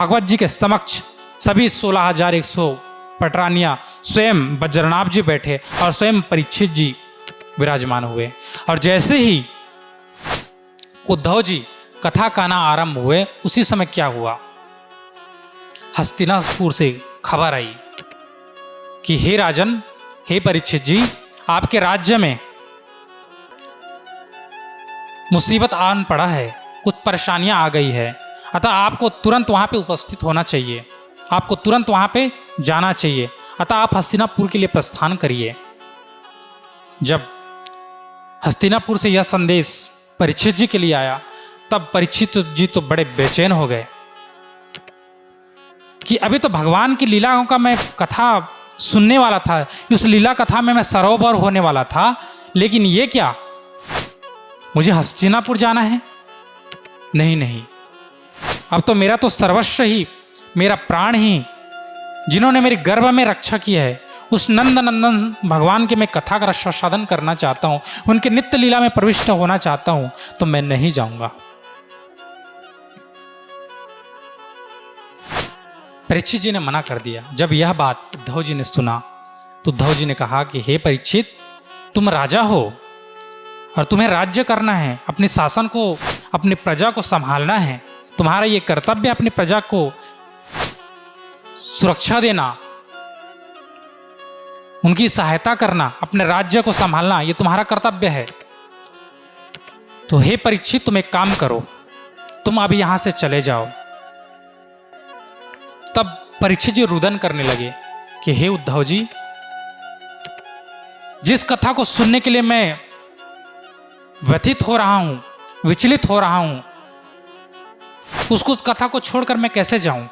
भागवत जी के समक्ष सभी 16,100 पटरानियां स्वयं वज्रनाभ जी बैठे और स्वयं परीक्षित जी विराजमान हुए। और जैसे ही उद्धव जी कथा कहना आरंभ हुए, उसी समय क्या हुआ, हस्तिनापुर से खबर आई कि हे राजन, हे परीक्षित जी, आपके राज्य में मुसीबत आन पड़ा है, कुछ परेशानियां आ गई है, अतः आपको तुरंत वहां पे उपस्थित होना चाहिए, आपको तुरंत वहां पे जाना चाहिए, अतः आप हस्तिनापुर के लिए प्रस्थान करिए। जब हस्तिनापुर से यह संदेश परीक्षित जी के लिए आया, तब परीक्षित जी तो बड़े बेचैन हो गए कि अभी तो भगवान की लीलाओं का मैं कथा सुनने वाला था, उस लीला कथा में मैं सरोवर होने वाला था, लेकिन ये क्या, मुझे हस्तिनापुर जाना है? नहीं नहीं, अब तो मेरा तो सर्वस्व ही, मेरा प्राण ही, जिन्होंने मेरे गर्भ में रक्षा की है, उस नंद नंदन भगवान के मैं कथा का रसास्वादन करना चाहता हूं, उनके नित्य लीला में प्रविष्ट होना चाहता हूं, तो मैं नहीं जाऊंगा। परीक्षित जी ने मना कर दिया। जब यह बात उद्धव जी ने सुना तो उद्धव जी ने कहा कि हे परीक्षित, तुम राजा हो और तुम्हें राज्य करना है, अपने शासन को, अपनी प्रजा को संभालना है, तुम्हारा ये कर्तव्य अपनी प्रजा को सुरक्षा देना, उनकी सहायता करना, अपने राज्य को संभालना, ये तुम्हारा कर्तव्य है। तो हे परीक्षित, तुम एक काम करो, तुम अभी यहां से चले जाओ। तब परीक्षित जी रुदन करने लगे कि हे उद्धव जी, जिस कथा को सुनने के लिए मैं व्यथित हो रहा हूं, विचलित हो रहा हूं, उसको कथा को छोड़कर मैं कैसे जाऊं?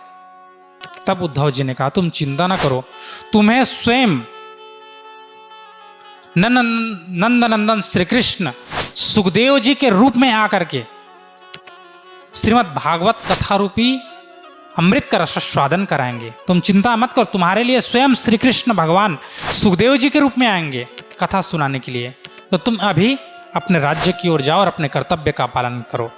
तब उद्धव जी ने कहा, तुम चिंता ना करो, तुम्हें स्वयं नंदनंदन श्री कृष्ण सुखदेव जी के रूप में आकर के श्रीमद् भागवत कथा रूपी अमृत का रसास्वादन कराएंगे। तुम चिंता मत करो, तुम्हारे लिए स्वयं श्री कृष्ण भगवान सुखदेव जी के रूप में आएंगे कथा सुनाने के लिए। तो तुम अभी अपने राज्य की ओर जाओ और अपने कर्तव्य का पालन करो।